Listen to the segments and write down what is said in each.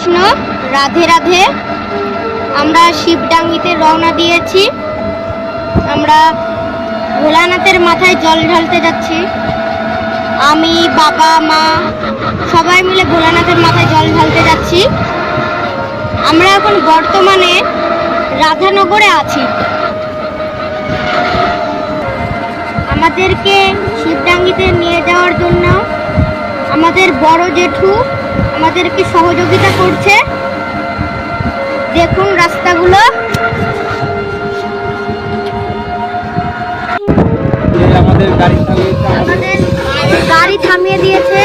কৃষ্ণ, রাধে রাধে। আমরা শিবডাঙ্গিতে রওনা দিয়েছি। আমরা ভোলানাথের মাথায় জল ঢালতে যাচ্ছি। আমি, বাবা, মা সবাই মিলে ভোলানাথের মাথায় জল ঢালতে যাচ্ছি। আমরা এখন বর্তমানে রাধানগরে আছি। আমাদেরকে শিবডাঙ্গিতে নিয়ে যাওয়ার জন্য আমাদের বড় জেঠু আমাদেরকে সহযোগিতা করছে। দেখুন রাস্তাগুলো। আমাদের গাড়ি থামিয়ে দিয়েছে।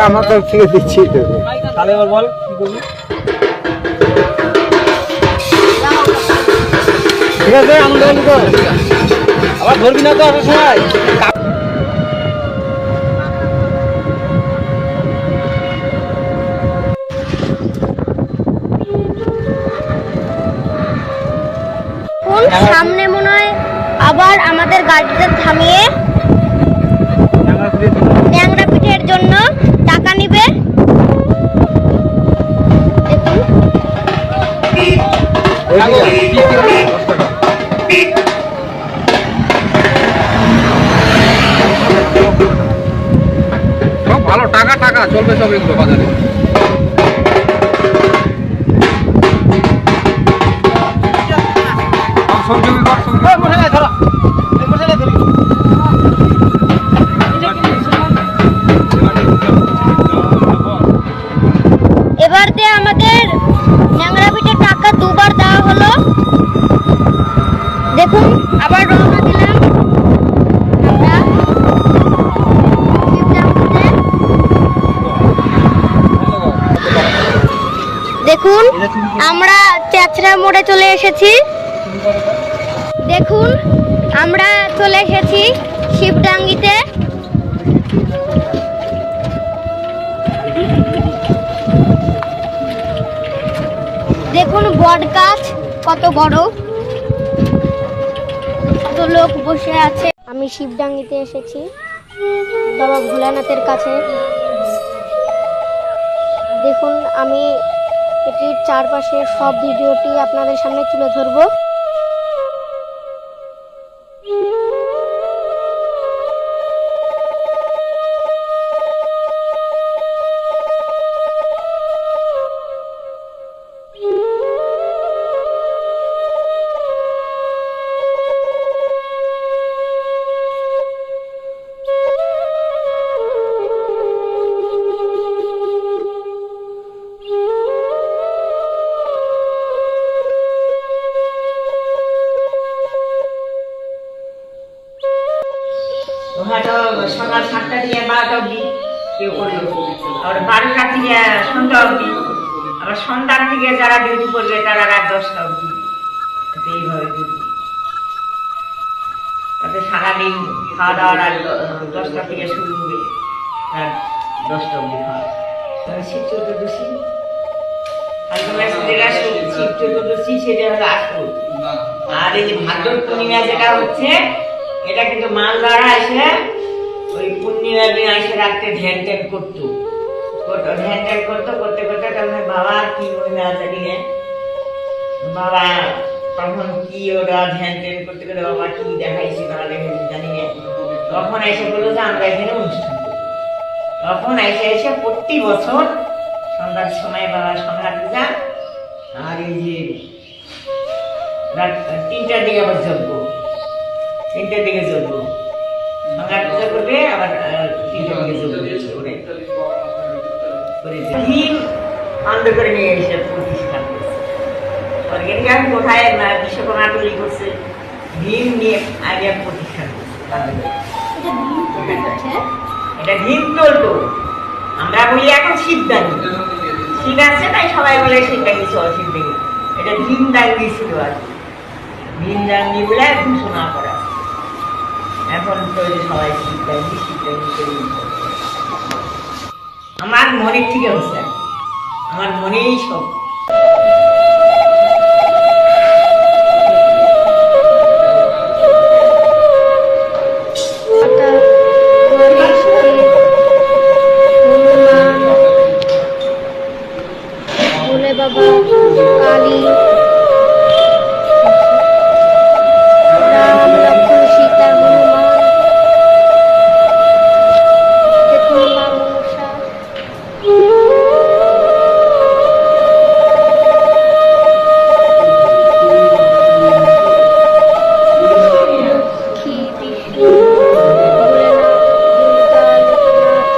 আমার তরফ থেকে দিচ্ছি। তাহলে এবার বল কি করবি? ঠিক আছে, আবার ধরবি না তো আসার সময়। সামনে মনে হয় আবার আমাদের গাড়িটা থামিয়ে ন্যাংরা পিঠের জন্য টাকা নিবে। সব ভালো, টাকা টাকা চলবে সব এগুলো বাজারে। এবার দিয়ে আমাদের ন্যাংরা পিঠের টাকা দুবার দেওয়া হলো। দেখুন আবার রওনা দিলাম আমরা শিবডাঙ্গিতে। দেখুন আমরা চেঁচড়া মোড়ে চলে এসেছি। দেখুন আমরা চলে এসেছি শিবডাঙ্গিতে। দেখুন বট গাছ কত বড়, কত লোক বসে আছে। আমি শিবডাঙ্গিতে এসেছি বাবা ভোলানাথের কাছে। দেখুন আমি এটির চারপাশে সব ভিডিওটি আপনাদের সামনে তুলে ধরবো। হয়তো সকাল 7টা থেকে 12টা অবধি কেউ করলো, আবার 12টা থেকে সন্ধ্যা অবধি, আবার সন্ধ্যার থেকে যারা ডিউটি করবে তারা রাত 10টা অবধি। এইভাবে করবে। তাতে সারাদিন খাওয়া দাওয়ার আর 10টা থেকে শুরু হবে, রাত 10টা অবধি খাওয়া। শিব চতুর্দশী শিব চতুর্দশী সেটা হলো আসল। আর এই যে ভাদ্র পূর্ণিমা যেটা হচ্ছে, এটা কিন্তু মালদারা এসে ওই পূর্ণিমার দিন এসে রাত্রে ধ্যান ট্যান করতো। ধ্যান ট্যান করতো, করতে করতে তখন বাবা কি মহিমা জানি না, বাবা তখন কি ওরা ধ্যান ট্যান করতে করতে বাবা কি দেখাইছে তারা দেখেছি জানি না। তখন এসে বললো যে আমরা এখানে অনুষ্ঠান করবো। তখন এসে প্রতি বছর সন্ধ্যার সময় বাবা সন্ধ্যা পূজা, আর এই যে রাত 3টার দিকে আবার যজ্ঞ, 3টার দিকে যজ্ঞ, সন্ধ্যা পূজা করবে আবার 3টার দিকে যজ্ঞ করে ভীম আনন্দ করে নিয়ে এসে প্রতিষ্ঠান করছে। অর্গেনিক আমি কোথায় বিশ্বকর্মা তৈরি করছে, ভীম নিয়ে আগে প্রতিষ্ঠান করছে। এটা ভীম চলতো, আমরা বলি এখন শিবদাঙ্গি। শিব আছে তাই সবাই বলে শিবদাঙ্গি, চল শিবদাঙ্গি। এটা ভীম দাঙ্গি ছিল আর কি, ভীম দাঙ্গি বলে ঘোষণা করা। এখন তো এই যে সবাই শীতকাল আমার মনের থেকে হচ্ছে আমার মনেই সব মাতা গণেশ, হনুমান, ভোলে বাবা, কালী, রাম লক্ষ্মণ সীতা, হনুমান, তেঁতুল মা মনসা, লক্ষ্মী, বিষ্ণু, ভোলেনাথ, দুর্গা, লোকনাথ,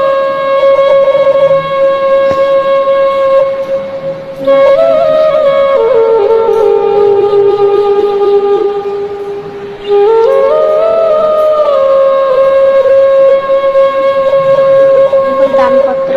এখন দানপত্র